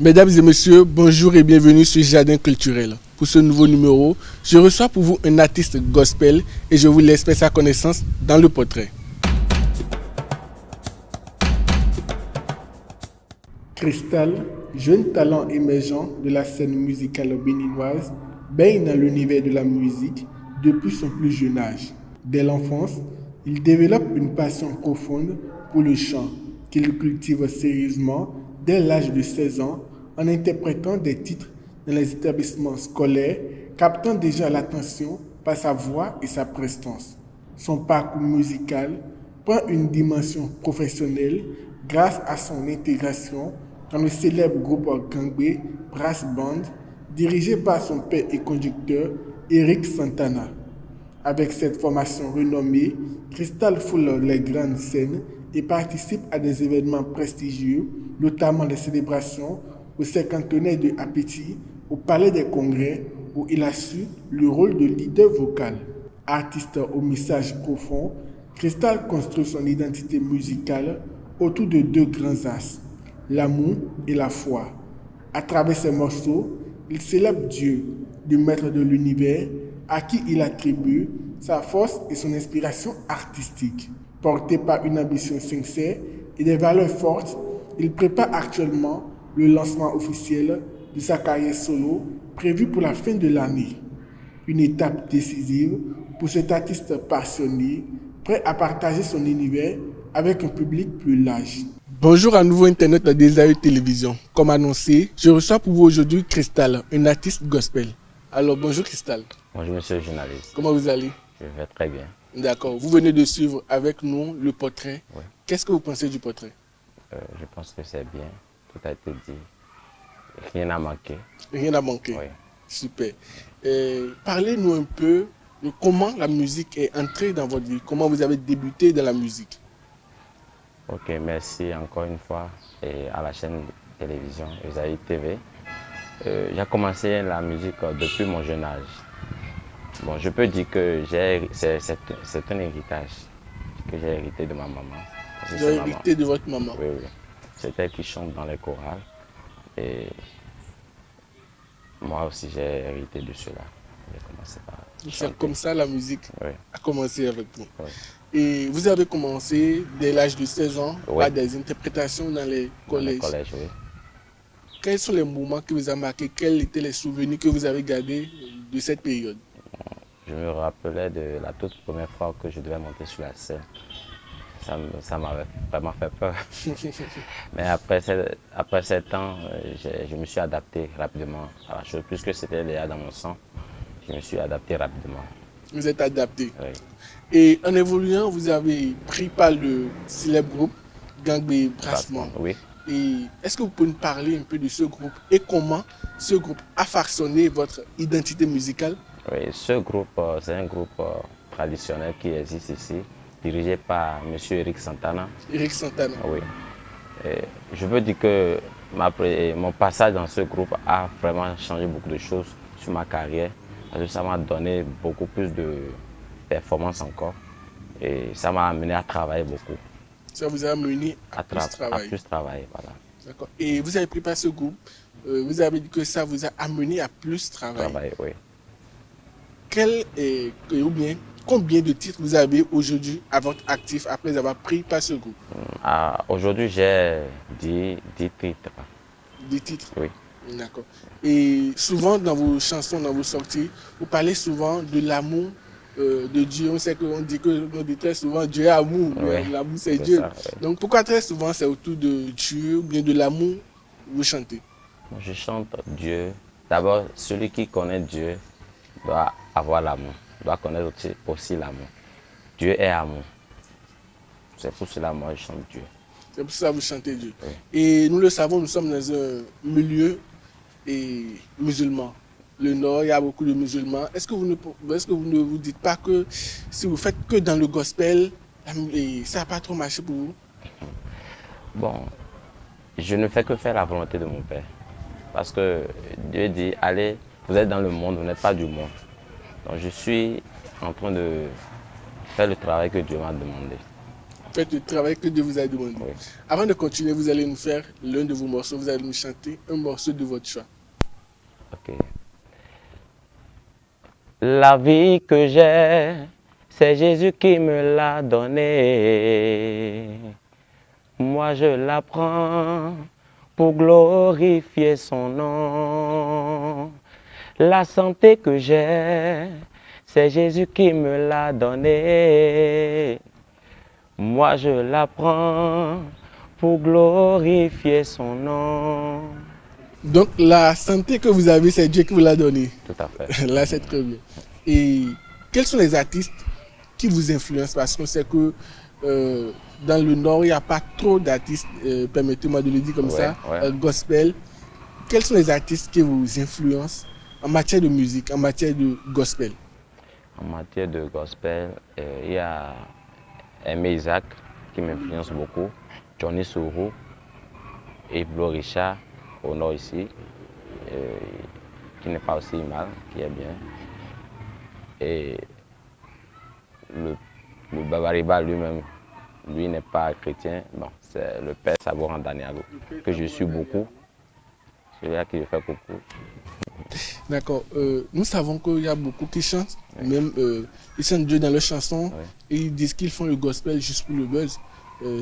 Mesdames et messieurs, bonjour et bienvenue sur Jardin Culturel. Pour ce nouveau numéro, je reçois pour vous un artiste gospel et je vous laisse faire sa connaissance dans le portrait. Crystal, jeune talent émergent de la scène musicale béninoise, baigne dans l'univers de la musique depuis son plus jeune âge. Dès l'enfance, il développe une passion profonde pour le chant, qu'il cultive sérieusement dès l'âge de 16 ans en interprétant des titres dans les établissements scolaires, captant déjà l'attention par sa voix et sa prestance. Son parcours musical prend une dimension professionnelle grâce à son intégration dans le célèbre groupe Gangbé Brass Band, dirigé par son père et conducteur Eric Santana. Avec cette formation renommée, Crystal foule les grandes scènes et participe à des événements prestigieux, notamment les célébrations au cinquantenaire de Appétit, au Palais des Congrès, où il a su le rôle de leader vocal. Artiste au message profond, Crystal construit son identité musicale autour de deux grands axes, l'amour et la foi. À travers ses morceaux, il célèbre Dieu, le maître de l'univers, à qui il attribue sa force et son inspiration artistique. Porté par une ambition sincère et des valeurs fortes, il prépare actuellement le lancement officiel de sa carrière solo prévu pour la fin de l'année. Une étape décisive pour cet artiste passionné, prêt à partager son univers avec un public plus large. Bonjour à nouveau Internet des AE Télévision. Comme annoncé, je reçois pour vous aujourd'hui Crystal, un artiste gospel. Alors bonjour Crystal. Bonjour monsieur le journaliste. Comment vous allez? Je vais très bien. D'accord. Vous venez de suivre avec nous le portrait. Oui. Qu'est-ce que vous pensez du portrait? Je pense que c'est bien. Tout a été dit. Rien n'a manqué. Rien n'a manqué. Oui. Super. Parlez-nous un peu de comment la musique est entrée dans votre vie. Comment vous avez débuté dans la musique? Ok, merci encore une fois et à la chaîne de télévision Esaïe TV. J'ai commencé la musique depuis mon jeune âge. Bon, je peux dire que c'est un héritage que j'ai hérité de ma maman. Vous avez hérité de votre maman? Oui, oui. C'est elle qui chante dans les chorales. Et moi aussi, j'ai hérité de cela. J'ai commencé par c'est comme ça la musique a commencé avec vous. Oui. Et vous avez commencé dès l'âge de 16 ans par des interprétations dans les collèges. Dans les collèges, oui. Quels sont les moments que vous avez marqués? Quels étaient les souvenirs que vous avez gardés de cette période? Je me rappelais de la toute première fois que je devais monter sur la scène. Ça m'avait vraiment fait peur. Mais après 7 ans, je me suis adapté rapidement à la chose. Puisque c'était déjà dans mon sang, je me suis adapté rapidement. Vous êtes adapté? Oui. Et en évoluant, vous avez pris part le célèbre groupe Gangbé Brass Band. Oui. Et est-ce que vous pouvez nous parler un peu de ce groupe et comment ce groupe a façonné votre identité musicale? Oui, ce groupe, c'est un groupe traditionnel qui existe ici, dirigé par M. Eric Santana. Eric Santana. Oui. Et je veux dire que mon passage dans ce groupe a vraiment changé beaucoup de choses sur ma carrière. Parce que ça m'a donné beaucoup plus de performance encore. Et ça m'a amené à travailler beaucoup. Ça vous a amené à plus travailler, voilà. D'accord. Et vous avez préparé ce groupe, vous avez dit que ça vous a amené à plus travailler. Oui. Combien de titres vous avez aujourd'hui à votre actif après avoir pris par ce groupe? Aujourd'hui, j'ai 10 titres. 10 titres? Oui. D'accord. Et souvent dans vos chansons, dans vos sorties, vous parlez souvent de l'amour de Dieu. On sait qu'on dit très souvent Dieu est amour, mais l'amour c'est Dieu. Ça, oui. Donc pourquoi très souvent c'est autour de Dieu ou bien de l'amour que vous chantez? Je chante Dieu. D'abord, celui qui connaît Dieu doit avoir l'amour, doit connaître aussi l'amour. Dieu est amour. C'est pour cela que moi je chante Dieu. C'est pour ça que vous chantez Dieu. Oui. Et nous le savons, nous sommes dans un milieu musulman. Le Nord, il y a beaucoup de musulmans. Est-ce que vous ne vous dites pas que si vous faites que dans le gospel, ça n'a pas trop marché pour vous? Bon, je ne fais que faire la volonté de mon Père. Parce que Dieu dit, allez, vous êtes dans le monde, vous n'êtes pas du monde. Donc je suis en train de faire le travail que Dieu m'a demandé. faites le travail que Dieu vous a demandé. Oui. Avant de continuer, vous allez nous faire l'un de vos morceaux. Vous allez nous chanter un morceau de votre choix. Ok. La vie que j'ai, c'est Jésus qui me l'a donnée. Moi je la prends pour glorifier son nom. La santé que j'ai, c'est Jésus qui me l'a donnée. Moi je la prends pour glorifier son nom. Donc, la santé que vous avez, c'est Dieu qui vous l'a donnée. Tout à fait. Là, c'est très bien. Et quels sont les artistes qui vous influencent? Parce qu'on sait que dans le Nord, il n'y a pas trop d'artistes, permettez-moi de le dire comme Ouais, ça, ouais. gospel. Quels sont les artistes qui vous influencent en matière de musique, en matière de gospel? En matière de gospel, il y a Aimé Isaac qui m'influence beaucoup, Johnny Sourou, Yves Richard au nord ici, qui n'est pas aussi mal, qui est bien. Et le Babariba lui-même, lui n'est pas chrétien, bon, c'est le père Saboran Danialo, que je suis beaucoup, celui-là qui le fait beaucoup. D'accord. Nous savons qu'il y a beaucoup qui chantent, même ils chantent Dieu dans leurs chansons, et ils disent qu'ils font le gospel juste pour le buzz,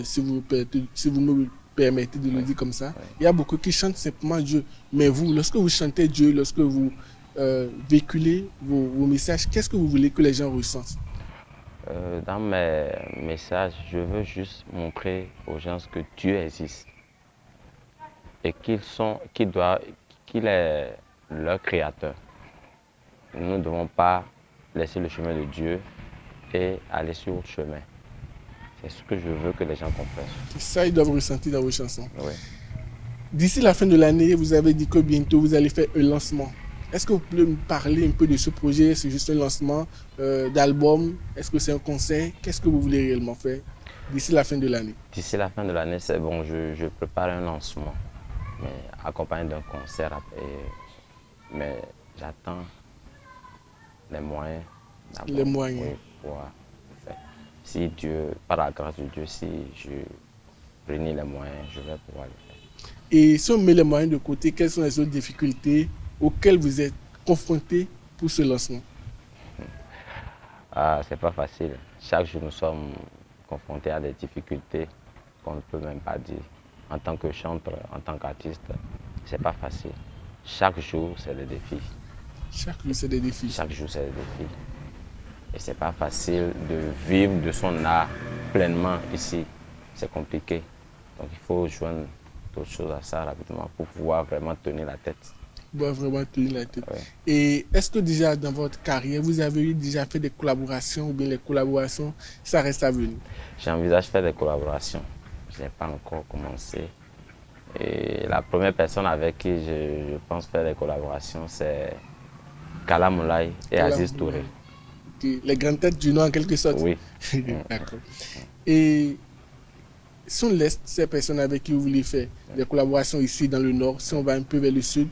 si vous me permettez de le dire comme ça. Il y a beaucoup qui chantent simplement Dieu. Mais vous, lorsque vous chantez Dieu, lorsque vous véhiculez vos messages, qu'est-ce que vous voulez que les gens ressentent? Dans mes messages, je veux juste montrer aux gens que Dieu existe et qu'il est leur créateur. Nous ne devons pas laisser le chemin de Dieu et aller sur autre chemin. C'est ce que je veux que les gens comprennent. Ça, ils doivent ressentir dans vos chansons. Oui. D'ici la fin de l'année, vous avez dit que bientôt vous allez faire un lancement. Est-ce que vous pouvez me parler un peu de ce projet? C'est juste un lancement d'album? Est-ce que c'est un concert? Qu'est-ce que vous voulez réellement faire d'ici la fin de l'année? D'ici la fin de l'année, c'est bon, je prépare un lancement, mais accompagné d'un concert. Mais j'attends les moyens. Les moyens. Oui, pour faire. Si Dieu, par la grâce de Dieu, si je réunis les moyens, je vais pouvoir le faire. Et si on met les moyens de côté, quelles sont les autres difficultés auxquelles vous êtes confrontés pour ce lancement? Ah, c'est pas facile. Chaque jour, nous sommes confrontés à des difficultés qu'on ne peut même pas dire. En tant que chanteur, en tant qu'artiste, c'est pas facile. Chaque jour, c'est des défis. Chaque jour, c'est des défis. Chaque jour, c'est des défis. Et c'est pas facile de vivre de son art pleinement ici. C'est compliqué. Donc il faut joindre d'autres choses à ça rapidement pour pouvoir vraiment tenir la tête. Pour vraiment tenir la tête. Ouais. Et est-ce que déjà dans votre carrière, vous avez déjà fait des collaborations ou bien les collaborations, ça reste à venir? J'envisage faire des collaborations. Je n'ai pas encore commencé. Et la première personne avec qui je pense faire des collaborations, c'est Kala Moulay et Aziz Touré. Les grandes têtes du nom en quelque sorte. Oui. D'accord. Et si on laisse ces personnes avec qui vous voulez faire des collaborations ici dans le Nord, si on va un peu vers le Sud,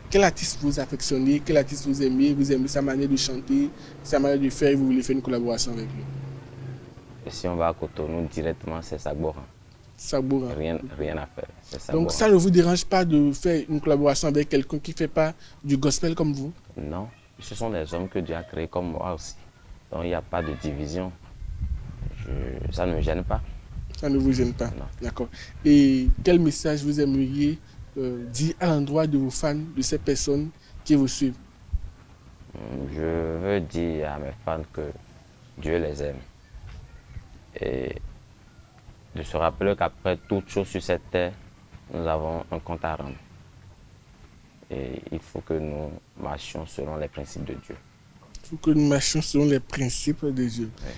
quel artiste vous affectionnez, quel artiste vous aimez sa manière de chanter, sa manière de faire et vous voulez faire une collaboration avec lui? Et si on va à Cotonou, directement, c'est Sagboran. Sagboran. Rien à faire. Donc ça ne vous dérange pas de faire une collaboration avec quelqu'un qui ne fait pas du gospel comme vous? Non, ce sont des hommes que Dieu a créés comme moi aussi. Donc il n'y a pas de division. Ça ne me gêne pas. Ça ne vous gêne pas? Non. D'accord. Et quel message vous aimeriez dire à l'endroit de vos fans, de ces personnes qui vous suivent? Je veux dire à mes fans que Dieu les aime. Et de se rappeler qu'après toute chose sur cette terre, nous avons un compte à rendre. Et il faut que nous marchions selon les principes de Dieu. Il faut que nous marchions selon les principes de Dieu. Oui.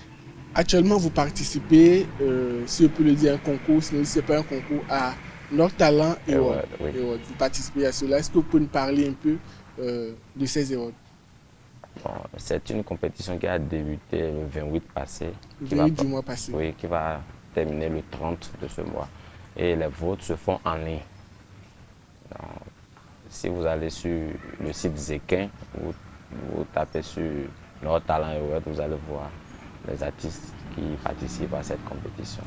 Actuellement, vous participez, si je peux le dire, à un concours, sinon ce n'est pas un concours, à Nord Talent Award. Oui. Vous participez à cela. Est-ce que vous pouvez nous parler un peu de ces awards? Bon, c'est une compétition qui a débuté le 28 passé. Le 28 du mois passé. Oui, qui va terminer le 30 de ce mois. Et les votes se font en ligne. Donc, si vous allez sur le site Zekin, vous tapez sur Nord Talent Award, vous allez voir les artistes qui participent à cette compétition.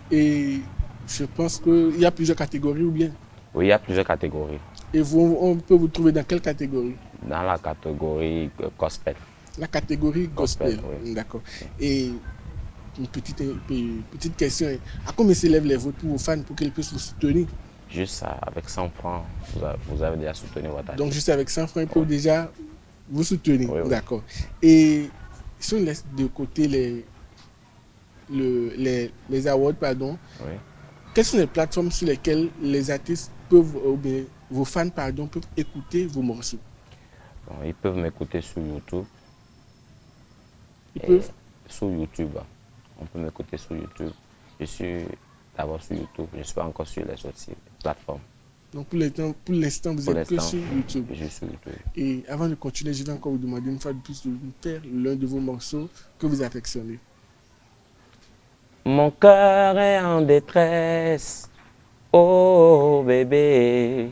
Et je pense qu'il y a plusieurs catégories ou bien? Oui, il y a plusieurs catégories. Et vous, on peut vous trouver dans quelle catégorie? Dans la catégorie gospel. La catégorie gospel. Oui. D'accord. Et une petite question, à combien s'élèvent les votes pour vos fans pour qu'ils puissent vous soutenir? Juste avec 100 francs, vous avez déjà soutenu votre artiste. Donc juste avec 100 francs, ils peuvent déjà vous soutenir. Oui, oui. D'accord. Et si on laisse de côté les awards, pardon, Oui. quelles sont les plateformes sur lesquelles les artistes peuvent, ou bien vos fans, pardon, peuvent écouter vos morceaux? Bon, ils peuvent m'écouter sur YouTube. Ils peuvent? Sur YouTube. On peut m'écouter sur YouTube. Je suis d'abord sur YouTube. Je ne suis pas encore sur les autres plateformes. Donc pour l'instant, vous êtes que sur YouTube. Je suis sur YouTube. Et avant de continuer, je vais encore vous demander une fois de plus de nous faire l'un de vos morceaux que vous affectionnez. Mon cœur est en détresse, oh bébé.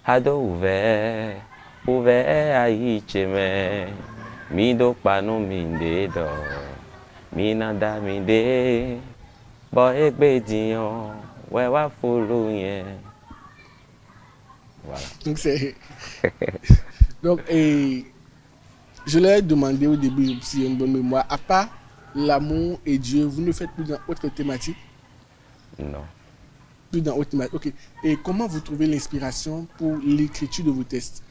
Ado ouvert, ouvert à Icheme. Mido pano minde do, minanda minde. Boy dion, wewa follow yen. Voilà. Donc c'est... Donc, je leur ai demandé au début, si j'ai une bonne mémoire, à part l'amour et Dieu, vous ne faites plus dans autre thématique? Non. Plus dans autre thématique, ok. Et comment vous trouvez l'inspiration pour l'écriture de vos textes?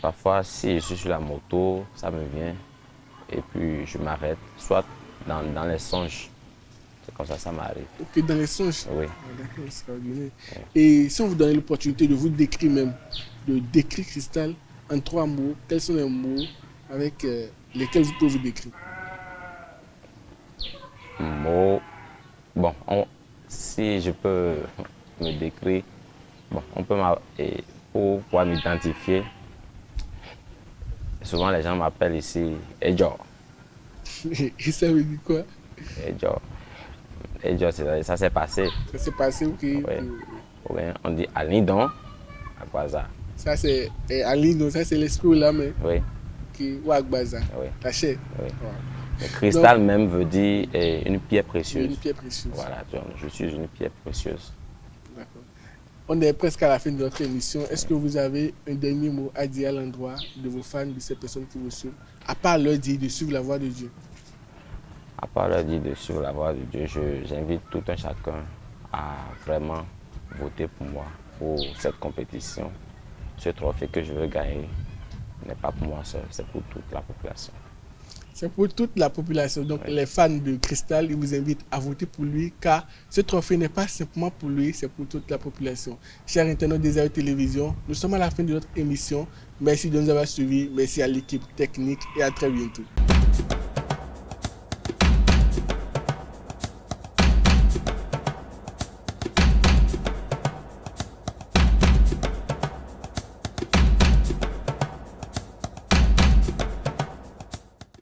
Parfois, si je suis sur la moto, ça me vient. Et puis, je m'arrête, soit dans les songes. C'est comme ça m'arrive. Ok, dans les songes? Oui. D'accord, c'est extraordinaire. Et si on vous donnait l'opportunité de vous décrire même, de décrire Cristal en 3 mots, quels sont les mots avec lesquels vous pouvez vous décrire? Mots. Bon, si je peux me décrire, bon, on peut pour pouvoir m'identifier. Souvent, les gens m'appellent ici Edjo. Et ça veut dire quoi? Edjo. Edjo, ça s'est passé. Ça s'est passé, ok. Oui. Oui, on dit Alidon à Gwaza. Ça c'est Alidon, ça c'est l'esprit ou l'âme. Oui. Ou à Gwaza. Oui. La chair. Oui. Ouais. Le cristal donc, même veut dire une pierre précieuse. Une pierre précieuse. Voilà, je suis une pierre précieuse. D'accord. On est presque à la fin de notre émission. Est-ce que vous avez un dernier mot à dire à l'endroit de vos fans, de ces personnes qui vous suivent, à part leur dire de suivre la voie de Dieu? À part leur dire de suivre la voie de Dieu, j'invite tout un chacun à vraiment voter pour moi, pour cette compétition. Ce trophée que je veux gagner n'est pas pour moi seul, c'est pour toute la population. C'est pour toute la population. Donc oui. Les fans de Cristal, ils vous invitent à voter pour lui car ce trophée n'est pas simplement pour lui, c'est pour toute la population. Chers internautes des AE Télévision, nous sommes à la fin de notre émission. Merci de nous avoir suivis, merci à l'équipe technique et à très bientôt.